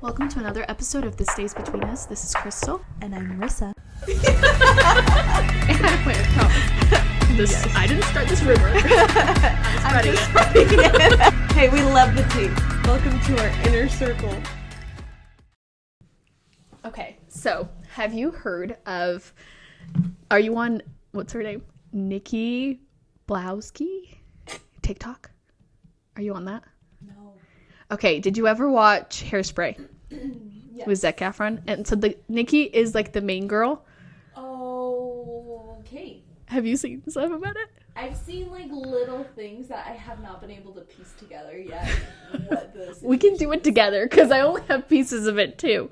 Welcome to another episode of This Stays Between Us. This is Crystal. And I'm Marissa. I didn't start this rumor. I'm just spreading it. Hey, we love the tea. Welcome to our inner circle. Okay, so have you heard of, are you on, what's her name? Nikki Blowski? TikTok? Are you on that? No. Okay, did you ever watch Hairspray? Yes. With Zac Efron? And so the Nikki is like the main girl. Oh, okay. Have you seen stuff about it? I've seen like little things that I have not been able to piece together yet. What this We can do it together because I only have pieces of it too.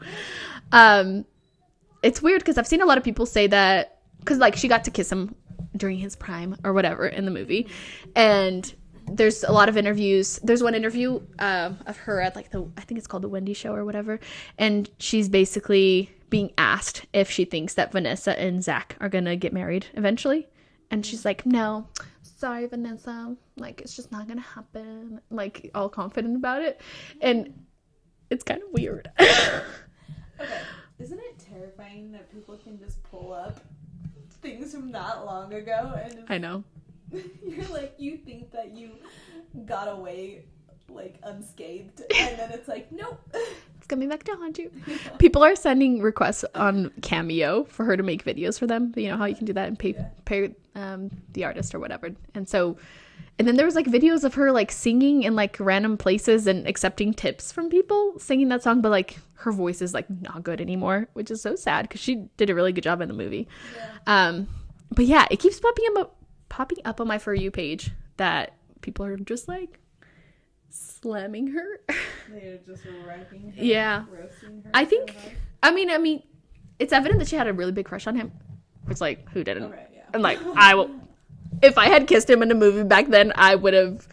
It's weird because I've seen a lot of people say that because like she got to kiss him during his prime or whatever in the movie, and there's a lot of interviews. There's one interview of her at like I think it's called the Wendy Show or whatever, and she's basically being asked if she thinks that Vanessa and Zach are gonna get married eventually, and she's like, no, sorry Vanessa, like it's just not gonna happen, like all confident about it, and it's kind of weird. Okay, isn't it terrifying that people can just pull up things from that long ago and just, I know. you're like, you think that you got away like unscathed, and then it's like, nope. It's coming back to haunt you. People are sending requests on Cameo for her to make videos for them. You know how you can do that and pay the artist or whatever. And then there was like videos of her like singing in like random places and accepting tips from people singing that song, but like her voice is like not good anymore, which is so sad because she did a really good job in the movie. Yeah. But yeah, it keeps popping up on my For You page that people are just like slamming her. They're just wrecking her. Yeah. Roasting her. I think, I mean, it's evident that she had a really big crush on him. It's like, who didn't? Right, yeah. And like, if I had kissed him in a movie back then, I would have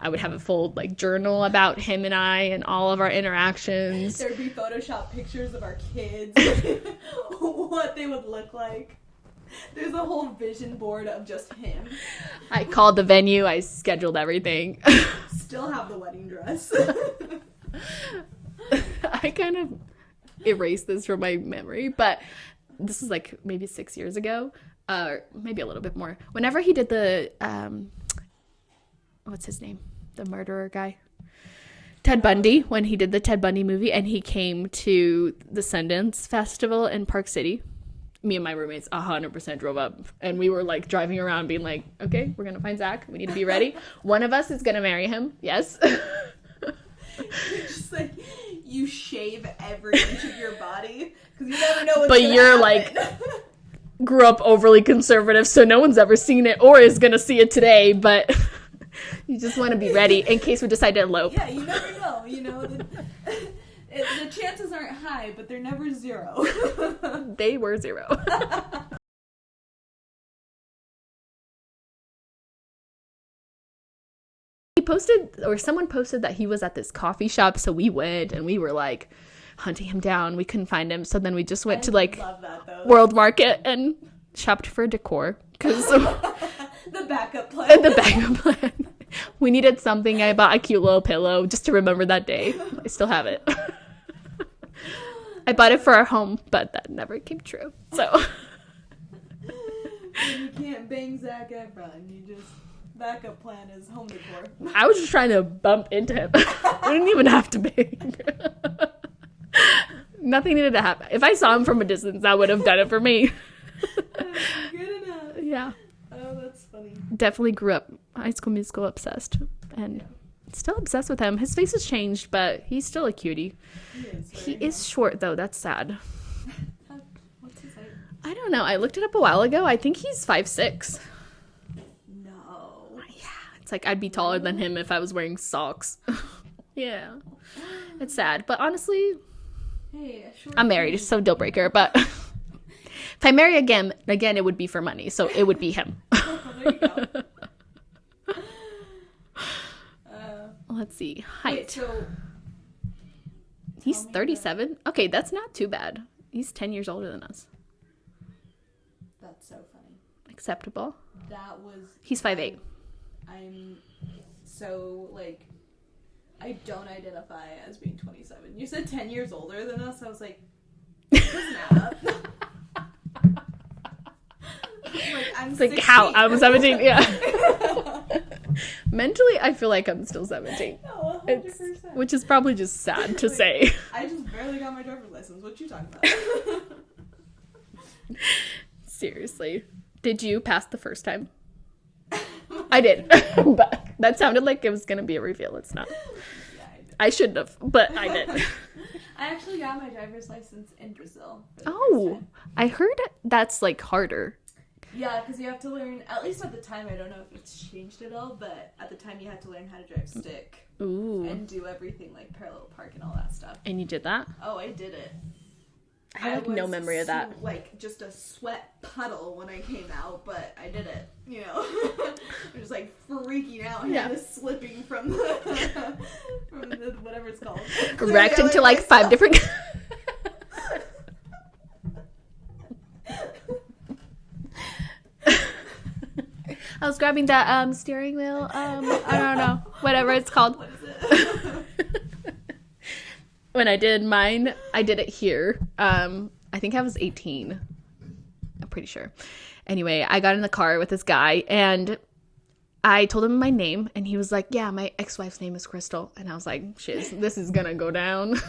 a full like journal about him and I and all of our interactions. There'd be Photoshop pictures of our kids, what they would look like. There's a whole vision board of just him. I called the venue. I scheduled everything. Still have the wedding dress. I kind of erased this from my memory, but this is like maybe 6 years ago, or maybe a little bit more. Whenever he did the, what's his name? The murderer guy. Ted Bundy, when he did the Ted Bundy movie, and he came to the Sundance Festival in Park City. Me and my roommates 100% drove up, and we were like driving around being like, okay, we're gonna find Zach, we need to be ready, one of us is gonna marry him. Yes. Just like you shave every inch of your body because you never know what's but gonna you're happen. like grew up overly conservative, so no one's ever seen it or is gonna see it today, but you just want to be ready in case we decide to elope. Yeah, you never know, you know. The chances aren't high, but they're never zero. They were zero. Someone posted that he was at this coffee shop, so we went and we were like hunting him down. We couldn't find him, so then we just went to like World Market and shopped for decor because the backup plan. The backup plan. We needed something. I bought a cute little pillow just to remember that day. I still have it. I bought it for our home, but that never came true. So you can't bang Zac Efron. You just backup plan is home decor. I was just trying to bump into him. We didn't even have to bang. Nothing needed to happen. If I saw him from a distance, that would have done it for me. Good enough. Yeah. Oh, that's funny. Definitely grew up High School Musical obsessed, and still obsessed with him. His face has changed, but he's still a cutie. He is short though. That's sad. What's his height? I don't know. I looked it up a while ago. I think he's 5'6". No. Yeah, it's like I'd be taller than him if I was wearing socks. Yeah, it's sad, but honestly, Hey, I'm married, so deal breaker. But if I marry again, it would be for money, so it would be him. There you go. Let's see, height. Wait, so he's 37. Okay, that's not too bad. He's 10 years older than us. That's so funny. Acceptable. That was. He's 5'8". I'm so like I don't identify as being 27. You said 10 years older than us. I was like, it doesn't add up. I'm it's like 16. how I'm 17. Yeah. Mentally, I feel like I'm still 17. No, 100%. Which is probably just sad to say. I just barely got my driver's license. What you talking about? Seriously. Did you pass the first time? I did. But that sounded like it was going to be a reveal. It's not. Yeah, I did. I shouldn't have, but I did. I actually got my driver's license in Brazil. Oh, I heard that's like harder. Yeah, because you have to learn, at least at the time, I don't know if it's changed at all, but at the time you had to learn how to drive stick. Ooh. And do everything like parallel park and all that stuff. And you did that? Oh, I did it. I have no memory of that. Like just a sweat puddle when I came out, but I did it. You know, I'm just like freaking out, and I was slipping from the whatever it's called. Wrecked into like 5 different. I was grabbing that steering wheel. I don't know, whatever it's called. What is it? When I did mine, I did it here. I think I was 18. I'm pretty sure. Anyway, I got in the car with this guy, and I told him my name, and he was like, yeah, my ex-wife's name is Crystal. And I was like, shit, this is gonna go down.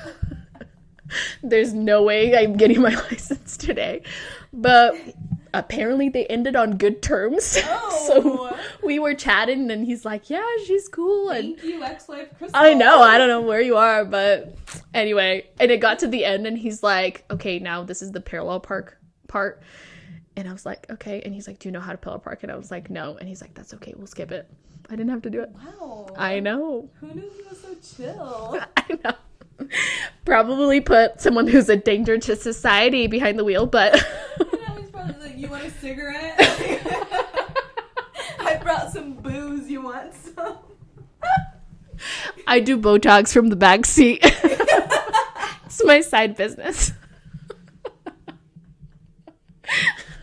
There's no way I'm getting my license today. But apparently they ended on good terms. Oh. So we were chatting, and he's like, yeah, she's cool. And Thank you, ex-wife Crystal. I know, I don't know where you are, but anyway. And it got to the end, and he's like, okay, now this is the parallel park part. And I was like, okay. And he's like, do you know how to parallel park? And I was like, no. And he's like, that's okay, we'll skip it. I didn't have to do it. Wow. I know. Who knew he was so chill? I know. Probably put someone who's a danger to society behind the wheel, but... He's probably like, you want a cigarette? I brought some booze, you want some? I do Botox from the back seat. It's my side business.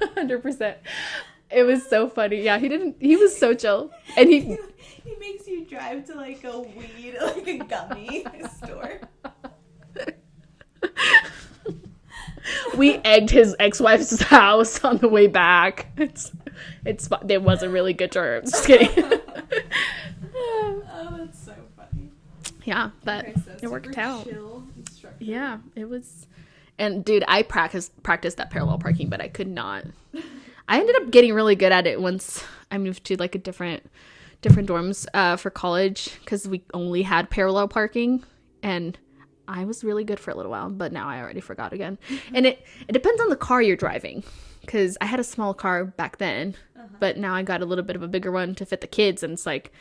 100%. It was so funny. Yeah, he was so chill. And he makes you drive to like a weed, like a gummy store. We egged his ex-wife's house on the way back. It wasn't really good terms. Just kidding. Oh, that's so funny. Yeah, but Okay, so it worked out. Chill instructor. Yeah, it was. And dude, I practiced that parallel parking, but I could not. I ended up getting really good at it once I moved to like a different dorms for college, because we only had parallel parking, and I was really good for a little while, but now I already forgot again. And it depends on the car you're driving, because I had a small car back then, but now I got a little bit of a bigger one to fit the kids, and it's like,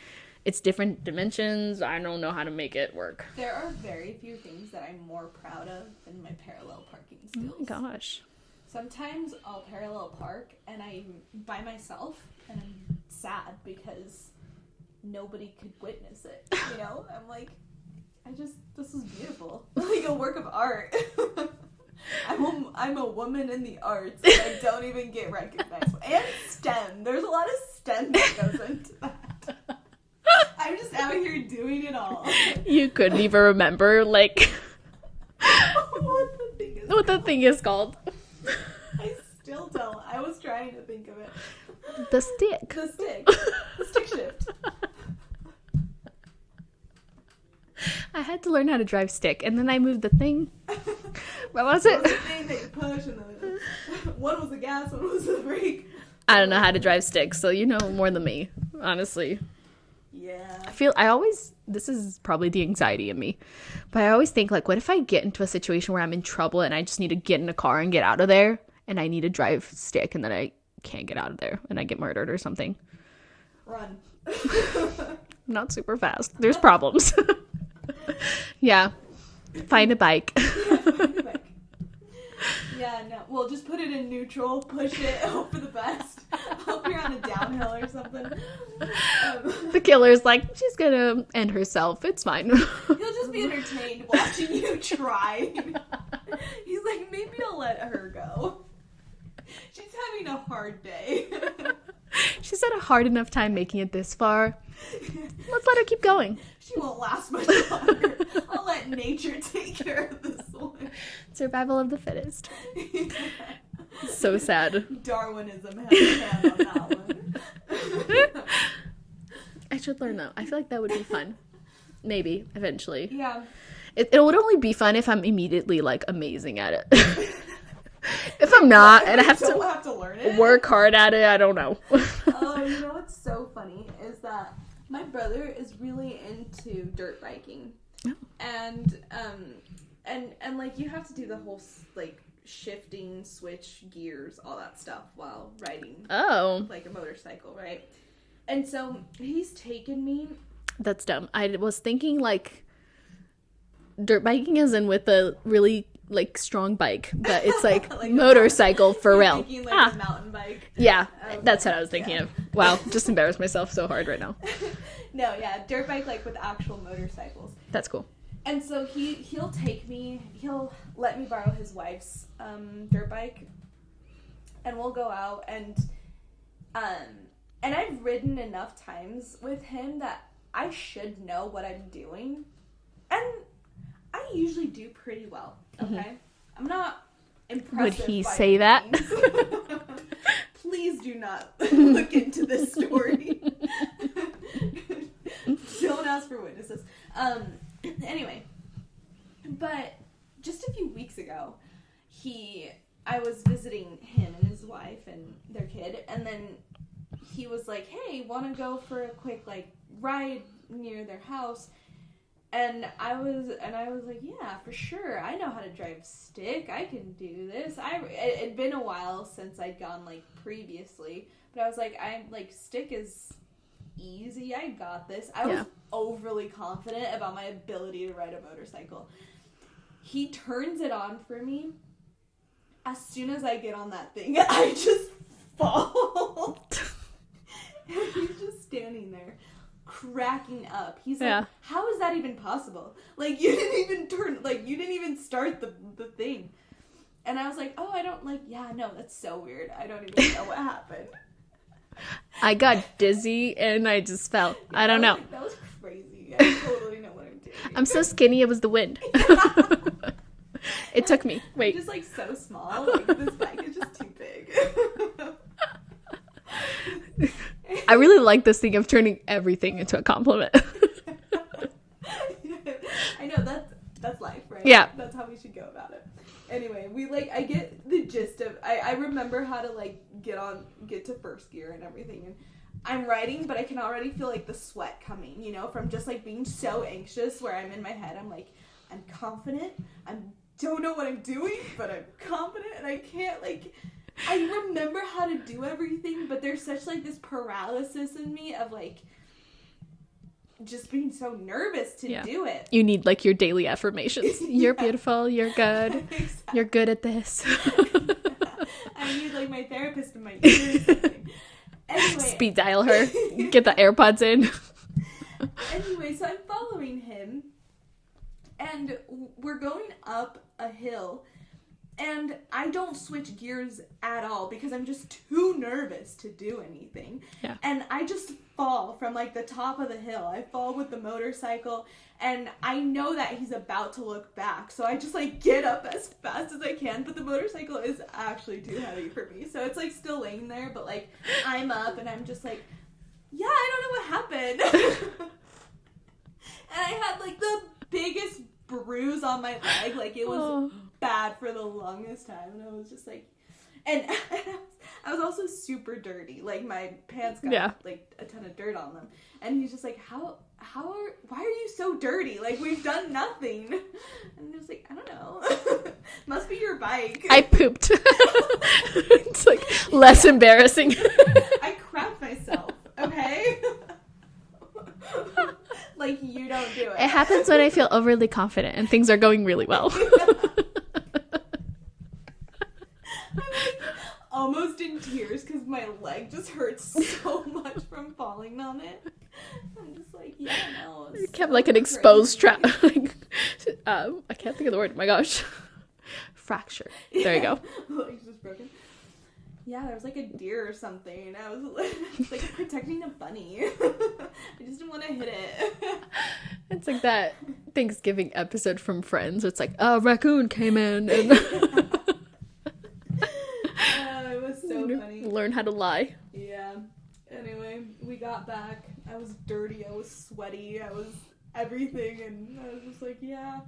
it's different dimensions. I don't know how to make it work. There are very few things that I'm more proud of than my parallel parking skills. Oh my gosh. Sometimes I'll parallel park and I'm by myself and I'm sad because nobody could witness it. You know? I'm like, this is beautiful. Like a work of art. I'm a woman in the arts and I don't even get recognized. And STEM. There's a lot of STEM that goes into that. I'm just out here doing it all. You couldn't even remember, like, what the thing is called. I still don't. I was trying to think of it. The stick. The stick. The stick shift. I had to learn how to drive stick, and then I moved the thing. What was it? It was the thing that you push, and one was the gas, one was the brake. I don't know how to drive stick, so you know more than me, honestly. Yeah. This is probably the anxiety in me, but I always think, like, what if I get into a situation where I'm in trouble and I just need to get in a car and get out of there, and I need to drive stick, and then I can't get out of there and I get murdered or something? Run. Not super fast. There's problems. Yeah. Find a bike. Yeah, no. Well, just put it in neutral, push it, hope for the best. Hope you're on a downhill or something. The killer's like, she's gonna end herself. It's fine. He'll just be entertained watching you try. He's like, maybe I'll let her go. She's having a hard day. She's had a hard enough time making it this far. Let's let her keep going. she won't last much longer. I'll let nature take care of this one. Survival of the fittest. So sad. Darwinism has a hand on that one. I should learn that. I feel like that would be fun. Maybe, eventually. Yeah. It would only be fun if I'm immediately, like, amazing at it. If I'm not, and I have to learn it. Work hard at it, I don't know. Oh, you know what's so funny is that my brother is really into dirt biking. Oh. And like, you have to do the whole, like, shifting, switch gears, all that stuff while riding. Oh. Like a motorcycle, right? And so he's taken me. That's dumb. I was thinking, like, dirt biking as in with a really, like, strong bike, but it's like, like motorcycle for real. Thinking, like, a mountain bike. Yeah, that's what I was thinking of. Wow, just embarrassed myself so hard right now. No, yeah, dirt bike, like, with actual motorcycles. That's cool. And so he'll take me, he'll let me borrow his wife's dirt bike, and we'll go out, and I've ridden enough times with him that I should know what I'm doing, and I usually do pretty well, okay? Mm-hmm. I'm not impressive. Would he say that? Please do not look into this story. Don't ask for witnesses. Anyway, but just a few weeks ago, I was visiting him and his wife and their kid, and then he was like, hey, want to go for a quick, like, ride near their house? And I was like, yeah, for sure. I know how to drive stick. I can do this. It'd been a while since I'd gone, like, previously, but I was like, stick is easy. I got this. I was overly confident about my ability to ride a motorcycle. He turns it on for me. As soon as I get on that thing, I just fall. And he's just standing there, cracking up. He's like, how is that even possible? Like, you didn't even start the thing. And I was like, oh, I don't, like, yeah, no, that's so weird. I don't even know what happened. I got dizzy and I just fell. I don't know. That was crazy. I totally know what I'm doing. I'm so skinny, it was the wind. It took me. Wait. I'm just, like, so small. Like, this bike is just too big. I really like this thing of turning everything into a compliment. I know, that's life, right? Yeah. That's how we should go about it. Anyway, I get the gist of, I remember how to, like, get to first gear and everything, and I'm riding, but I can already feel, like, the sweat coming, you know, from just, like, being so anxious, where I'm in my head, I'm like, I'm confident, I don't know what I'm doing, but I'm confident, and I can't, like, I remember how to do everything, but there's such, like, this paralysis in me of, like, just being so nervous to do it. You need, like, your daily affirmations. You're beautiful. You're good. Exactly. You're good at this. I need, like, my therapist in my ear or something. Anyway. Speed dial her. Get the AirPods in. Anyway, so I'm following him, and we're going up a hill, and I don't switch gears at all because I'm just too nervous to do anything. Yeah. And I just fall from, like, the top of the hill. I fall with the motorcycle, and I know that he's about to look back. So I just, like, get up as fast as I can, but the motorcycle is actually too heavy for me. So it's, like, still laying there, but, like, I'm up, and I'm just like, yeah, I don't know what happened. And I had, like, the biggest bruise on my leg. Like, it was bad for the longest time, and I was just like, and I was also super dirty. Like, my pants got like a ton of dirt on them, and he's just like, why are you so dirty? Like, we've done nothing. And I was like, I don't know. Must be your bike. I pooped. It's like less embarrassing. I crapped myself. Okay. Like, you don't do it. It happens when I feel overly confident and things are going really well. I'm, like, almost in tears because my leg just hurts so much from falling on it. I'm just like, yeah, no. You kept, like, an exposed trap. Like, I can't think of the word. Oh my gosh. Fracture. There you go. Leg's just broken. Yeah, there was like a deer or something, and I was like protecting a bunny. I just didn't want to hit it. It's like that Thanksgiving episode from Friends. It's like a raccoon came in and It was so funny. Learn how to lie. Yeah. Anyway, we got back. I was dirty. I was sweaty. I was everything, and I was just like, yeah.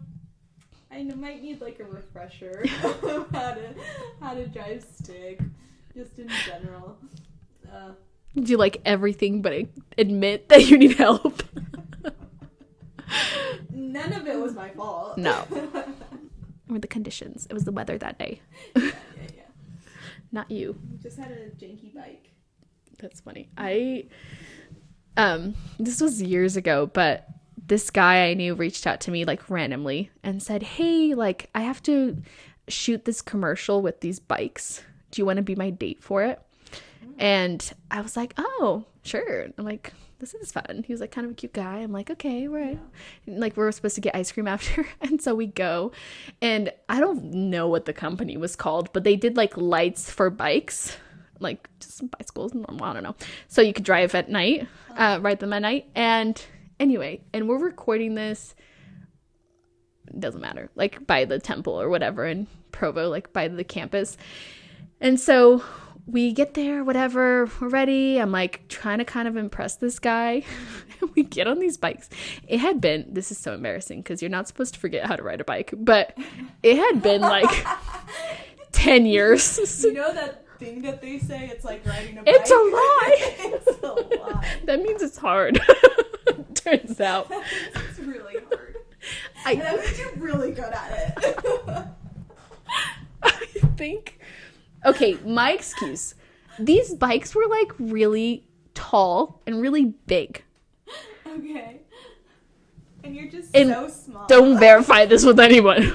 I might need like a refresher of how to drive stick, just in general. Do you like everything but admit that you need help? None of it was my fault. No. Or the conditions. It was the weather that day. Yeah. Not you. Just had a janky bike. That's funny. This was years ago, but this guy I knew reached out to me like randomly and said, hey, like I have to shoot this commercial with these bikes. Do you want to be my date for it? And I was like, oh, sure. I'm like, this is fun. He was like kind of a cute guy. I'm like, okay, right. Yeah. Like we were supposed to get ice cream after. And so we go, and I don't know what the company was called, but they did like lights for bikes, like just bicycles. I don't know. So you could drive at night, ride them at night. And anyway, and we're recording this, doesn't matter, like by the temple or whatever in Provo, like by the campus. And so we get there, whatever, we're ready. I'm like trying to kind of impress this guy. We get on these bikes. It had been, this is so embarrassing because you're not supposed to forget how to ride a bike, but it had been like 10 years. You know that thing that they say, it's like riding a bike? It's a lie. It's a lie. That means it's hard. Turns out. It's really hard. And that means you're really good at it. I think... Okay, my excuse. These bikes were like really tall and really big. Okay. And you're just and so small. Don't verify this with anyone.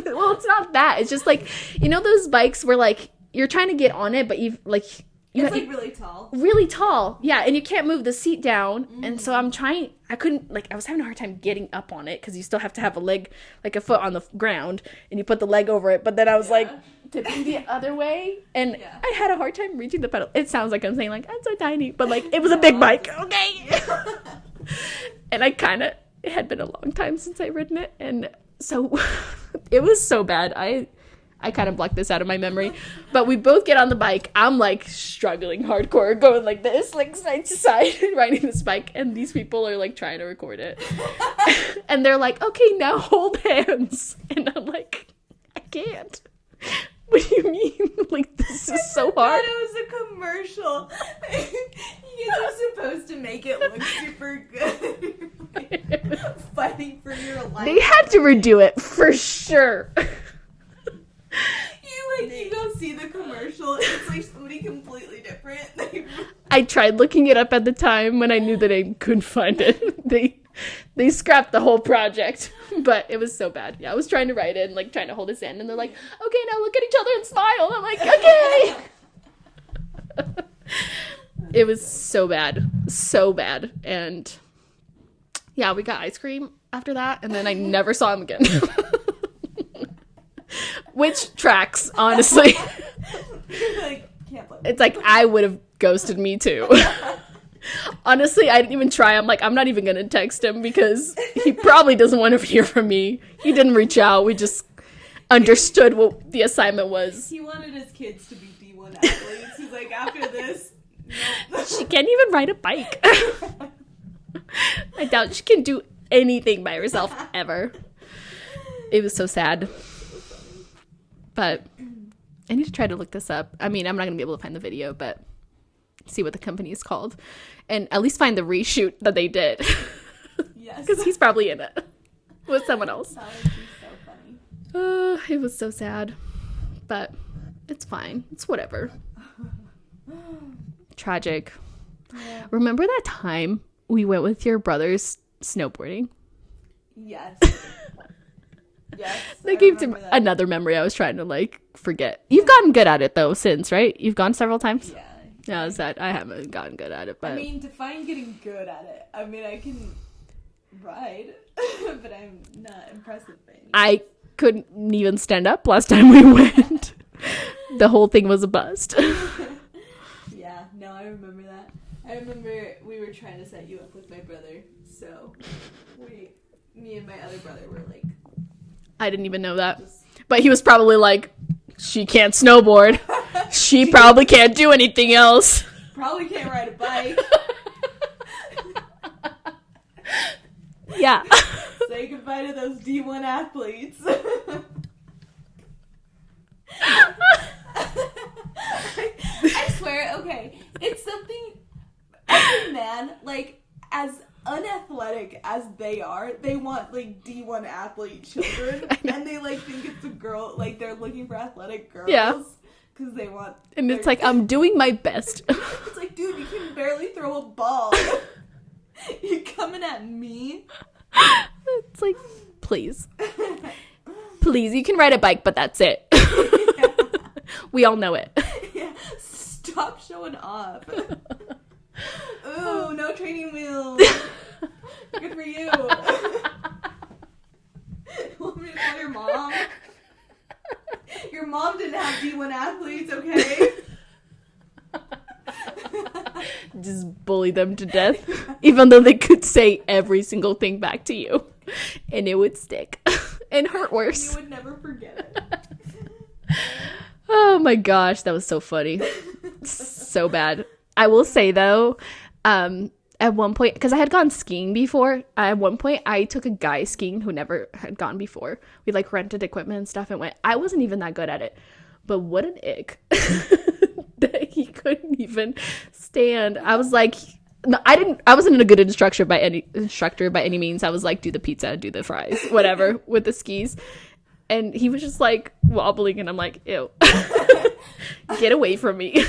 Well, it's not that. It's just like, you know those bikes where like you're trying to get on it, but it's like really tall. Really tall. Yeah, and you can't move the seat down. And so I was having a hard time getting up on it because you still have to have a leg, like a foot on the ground, and you put the leg over it. But then I was like tipping the other way, and I had a hard time reaching the pedal. It sounds like I'm saying like, I'm so tiny, but like it was a big bike, okay? And it had been a long time since I'd ridden it, and so it was so bad. I kind of blocked this out of my memory, but we both get on the bike. I'm like struggling hardcore, going like this, like side to side, riding this bike, and these people are like trying to record it. And they're like, okay, now hold hands. And I'm like, I can't. What do you mean? Like, this is so hard. It was a commercial. You guys are supposed to make it look super good. Fighting for your life. They had to redo it for sure. You go see the commercial, and it's like somebody completely different. I tried looking it up at the time when I knew that I couldn't find it. They scrapped the whole project, but it was so bad. Yeah, I was trying to write it and like trying to hold his hand, and they're like, okay, now look at each other and smile. And I'm like, okay. It was so bad. And yeah, we got ice cream after that, and then I never saw him again. Which tracks, honestly. Like, can't believe it. It's like I would have ghosted me too. Honestly, I didn't even try. I'm like, I'm not even gonna text him because he probably doesn't want to hear from me. He didn't reach out. We just understood what the assignment was. He wanted his kids to be D1 athletes. He's like, after this, nope. She can't even ride a bike. I doubt she can do anything by herself ever. It was so sad. But I need to try to look this up. I mean, I'm not going to be able to find the video, but see what the company is called. And at least find the reshoot that they did. Yes. Because he's probably in it with someone else. That would be so funny. It was so sad. But it's fine. It's whatever. Tragic. Yeah. Remember that time we went with your brothers snowboarding? Yes. Yes. That gave to another memory I was trying to like forget. You've gotten good at it though since, right? You've gone several times? Yeah. No, it's that I haven't gotten good at it, but I mean, define getting good at it. I mean, I can ride, but I'm not impressive by any means. I couldn't even stand up last time we went. The whole thing was a bust. Yeah, no, I remember that. I remember we were trying to set you up with my brother, so me and my other brother were like... I didn't even know that. But he was probably like, she can't snowboard. She probably can't do anything else. Probably can't ride a bike. Yeah. Say goodbye to those D1 athletes. I swear, okay, it's something, every man, like, as unathletic as they are, they want, like, D1 athlete children, and they, like, think it's a girl, like, they're looking for athletic girls. Yeah. Because they want... And it's like, I'm doing my best. It's like, dude, you can barely throw a ball. You're coming at me? It's like, please. Please, you can ride a bike, but that's it. Yeah. We all know it. Yeah. Stop showing off. Ooh, no training wheels. Good for you. Want me to call your mom? Your mom didn't have D1 athletes, okay? Just bully them to death. Even though they could say every single thing back to you. And it would stick. And hurt worse. You would never forget it. Oh my gosh, that was so funny. So bad. I will say though, at one point, because I had gone skiing before, at one point I took a guy skiing who never had gone before. We like rented equipment and stuff and went. I wasn't even that good at it, but what an ick that he couldn't even stand. I was like, no, I wasn't a good instructor by any means. I was like, do the pizza, do the fries, whatever with the skis. And he was just like wobbling, and I'm like, ew, get away from me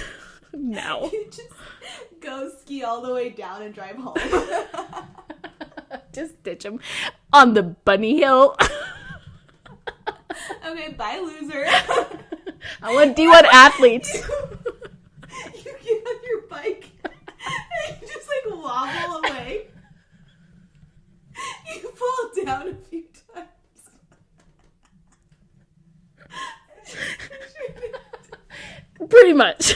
now. You just go ski all the way down and drive home. Just ditch him on the bunny hill. Okay, bye, loser. I want D1 athletes. You get on your bike and you just like wobble away. You fall down a few times. Pretty much.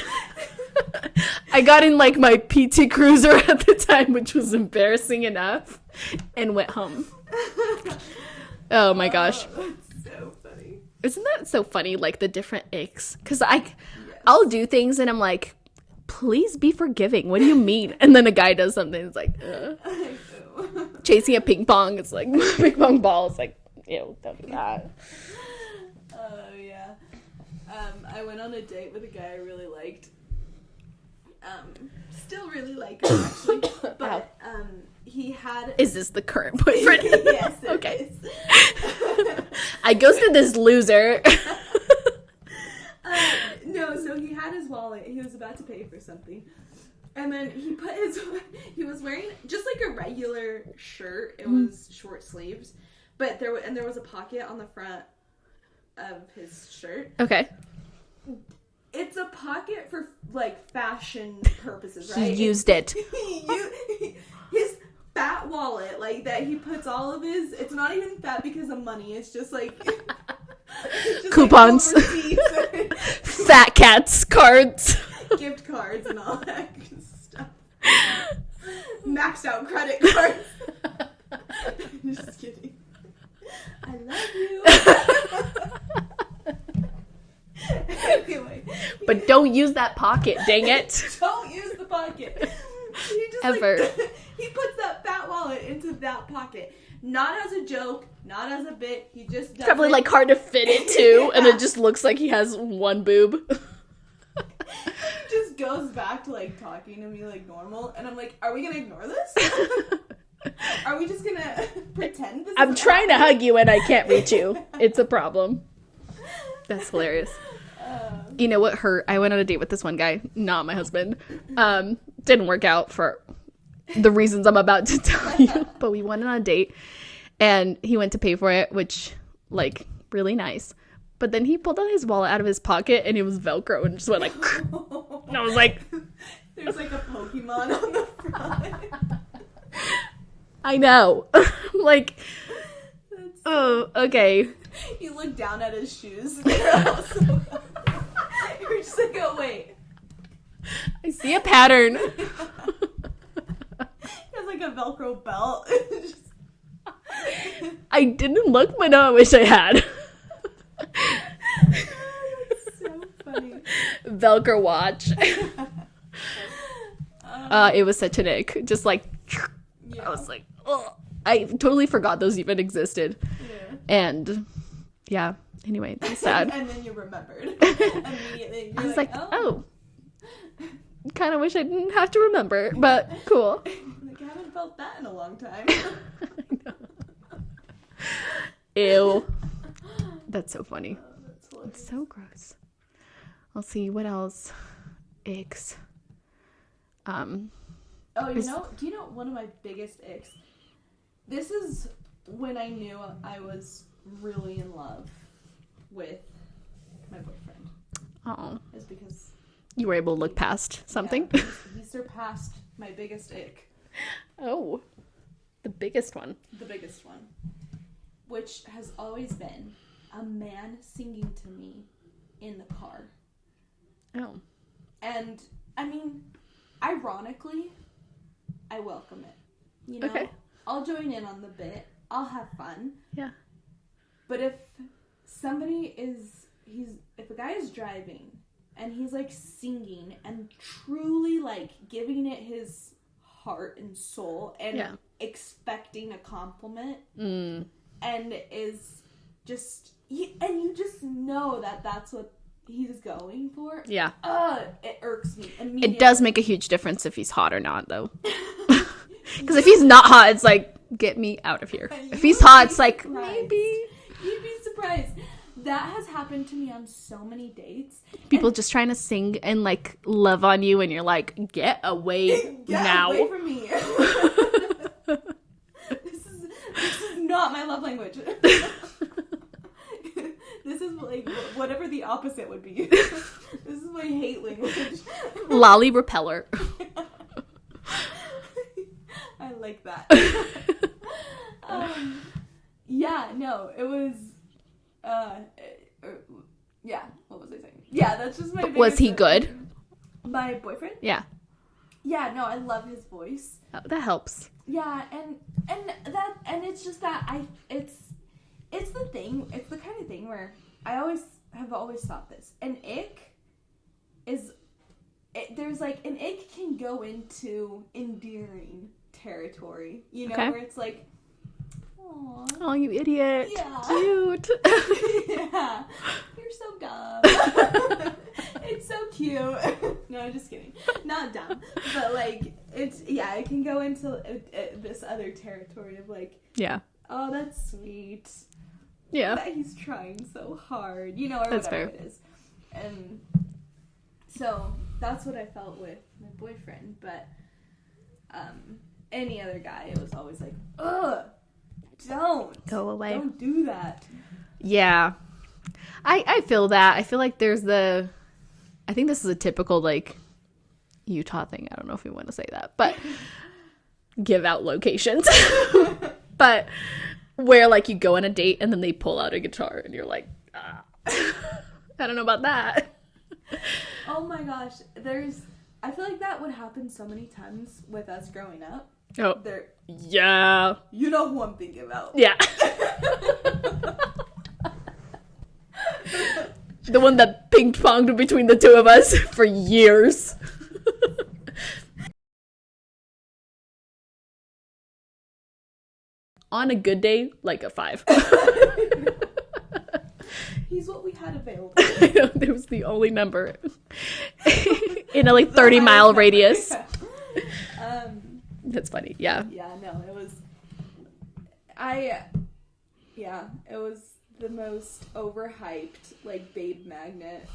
I got in like my PT Cruiser at the time, which was embarrassing enough, and went home. Oh my gosh. That's so funny. Isn't that so funny, like the different icks? Because I'll do things and I'm like, please be forgiving. What do you mean? And then a guy does something, it's like, chasing a ping pong, it's like, ping pong ball, it's like, ew, don't do that. Oh, yeah. I went on a date with a guy I really liked. Still really like him, actually. But, he had... Is this the current boyfriend? Yes, it okay. is. I ghosted this loser. No, so he had his wallet. He was about to pay for something. And then he was wearing just like a regular shirt. It was short sleeves. But there was a pocket on the front of his shirt. Okay. It's a pocket for like fashion purposes, right? He used it. His fat wallet, like that he puts all of his, it's not even fat because of money. It's just like it's just coupons. Like Fat cats cards. Gift cards and all that good stuff. Maxed out credit cards. Just kidding. I love you. Anyway. But don't use that pocket, dang it. Don't use the pocket. He just, ever. Like, he puts that fat wallet into that pocket. Not as a joke, not as a bit. He just does Probably it. like hard to fit it too, Yeah. and it just looks like he has one boob. Just goes back to like talking to me like normal, and I'm like, are we gonna ignore this? Are we just gonna pretend this I'm is trying to hug you and I can't reach you. It's a problem. That's hilarious. You know what hurt? I went on a date with this one guy, not my husband. Didn't work out for the reasons I'm about to tell you. But we went on a date and he went to pay for it, which, like, really nice. But then he pulled out his wallet out of his pocket and it was Velcro and just went like, and I was like, there's like a Pokemon on the front. I know. Like, oh, okay. You look down at his shoes. They're all so just like, oh, wait. I see a pattern. It has like a Velcro belt. I didn't look, but now I wish I had. That's so funny. Velcro watch. It was such an ick. Just like, I was like, oh. I totally forgot those even existed. Yeah. And yeah, anyway, it's sad. And then you remembered immediately. I was like, oh. Kind of wish I didn't have to remember, but cool. Like, I haven't felt that in a long time. Ew. That's so funny. That's It's so gross. Let's see, what else? Icks. Oh, do you know one of my biggest icks? This is when I knew I was really in love with my boyfriend. Oh. Is because You were able to look past something? Yeah, he surpassed my biggest ick. Oh. The biggest one. The biggest one. Which has always been a man singing to me in the car. Oh. And, I mean, ironically, I welcome it. You know? Okay. I'll join in on the bit. I'll have fun. Yeah. But if if a guy is driving and he's like singing and truly like giving it his heart and soul and expecting a compliment and is just, and you just know that that's what he's going for. Yeah. It irks me immediately. It does make a huge difference if he's hot or not, though. Because if he's not hot, it's like, get me out of here. If he's hot, it's like, maybe. You'd be surprised. That has happened to me on so many dates. People just trying to sing and, like, love on you, and you're like, get away now. Get away from me. This is not my love language. This is, like, whatever the opposite would be. This is my hate language. Lolly repeller. I like that. Yeah, no, it was, yeah, what was I saying? Yeah, that's just my biggest... Was he good? My boyfriend? Yeah. Yeah, no, I love his voice. Oh, that helps. Yeah, and it's just that it's the thing, it's the kind of thing where I have always thought this. An ick is, there's like, an ick can go into endearing territory, you know, okay. Where it's like, aw. Oh, you idiot. Yeah. Cute. Yeah. You're so dumb. It's so cute. No, I'm just kidding. Not dumb. But, like, it can go into this other territory of, like, yeah. Oh, that's sweet. Yeah. That he's trying so hard, you know, or that's whatever fair. it is. And so that's what I felt with my boyfriend. But any other guy, it was always like, ugh, don't. Go away. Don't do that. Yeah. I feel that. I feel like there's I think this is a typical, like, Utah thing. I don't know if we want to say that, but give out locations. But where, like, you go on a date and then they pull out a guitar and you're like, ah. I don't know about that. Oh my gosh. I feel like that would happen so many times with us growing up. Oh. Yeah. You know who I'm thinking about. Yeah. The one that ping-ponged between the two of us for years. On a good day, like a 5. He's what we had available. It was the only number in a, like, 30-mile radius. That's funny. Yeah. Yeah, no, it was... it was the most overhyped, like, babe magnet.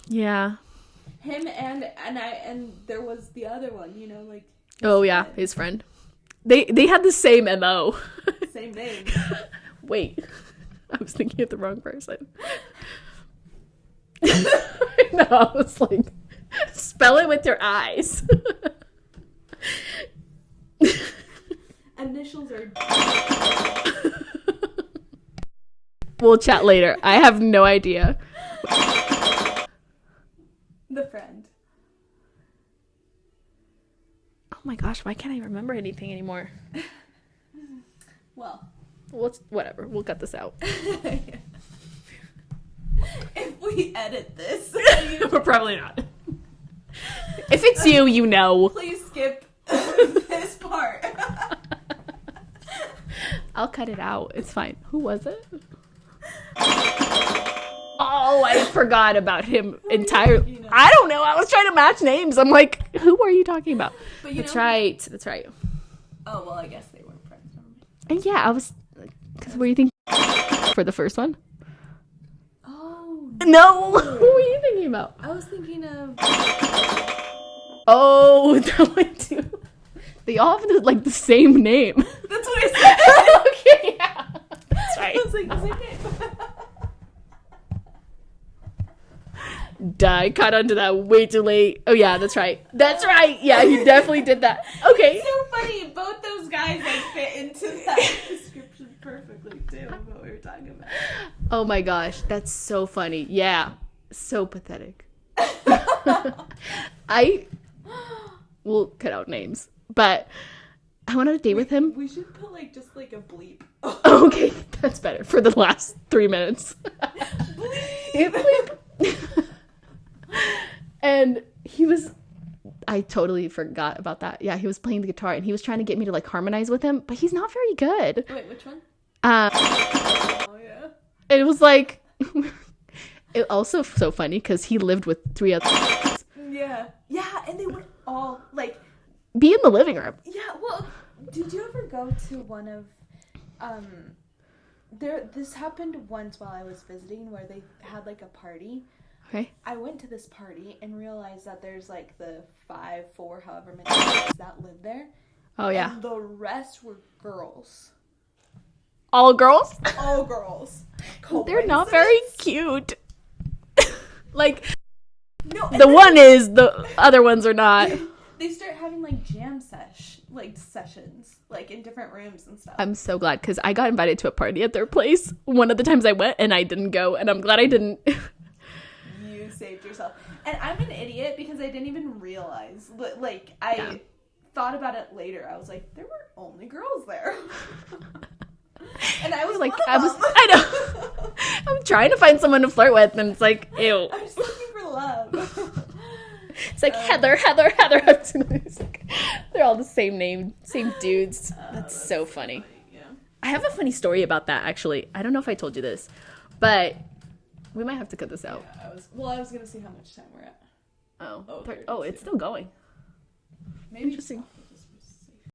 Yeah. Him and there was the other one, you know, like... Oh, yeah, his friend. They had the same MO. Same name. Wait. I was thinking of the wrong person. No, I was like, spell it with your eyes. Initials are... We'll chat later. I have no idea. The friend. Oh my gosh, why can't I remember anything anymore? Well. Whatever. We'll cut this out. If we edit this, We're probably not. If it's you, you know. Please skip this part. I'll cut it out. It's fine. Who was it? Oh, I forgot about him entirely. I don't know. I was trying to match names. I'm like, who are you talking about? But That's right. That's right. Oh, well, I guess they weren't friends. And yeah, I was... Because were you thinking for the first one? Oh. No. Who were you thinking about? I was thinking of... Oh, that one too. They all have the same name. That's what I said. Okay, yeah. That's right. I was like, the same name. I caught onto that way too late. Oh yeah, that's right. That's right. Yeah, you definitely did that. Okay. It's so funny. Both those guys fit into that description perfectly too of what we were talking about. Oh my gosh, that's so funny. Yeah, so pathetic. I will cut out names, but I went on a date with him. We should put just a bleep. Okay, that's better for the last 3 minutes. Bleep. And I totally forgot about that. Yeah, he was playing the guitar and he was trying to get me to harmonize with him, but he's not very good. Wait, which one? Oh yeah. It was it also so funny because he lived with 3 other Yeah. Yeah, and they would all be in the living room. Yeah, well, did you ever go to one of this happened once while I was visiting where they had a party. Okay. I went to this party and realized that there's the 5, 4, however many kids that live there. Oh yeah. And the rest were girls. All girls? All girls. They're not very cute. No, the one is, the other ones are not. They start having jam sessions in different rooms and stuff. I'm so glad because I got invited to a party at their place one of the times I went and I didn't go, and I'm glad I didn't. You saved yourself. And I'm an idiot because I didn't even realize. I thought about it later. I was like, there were only girls there. And I was I know. I'm trying to find someone to flirt with, and it's ew. I'm just looking for love. It's Heather. They're all the same name, same dudes. That's so funny. Yeah. I have a funny story about that, actually. I don't know if I told you this, but we might have to cut this out. Yeah, I was going to see how much time we're at. Oh, it's still going. Maybe. Interesting.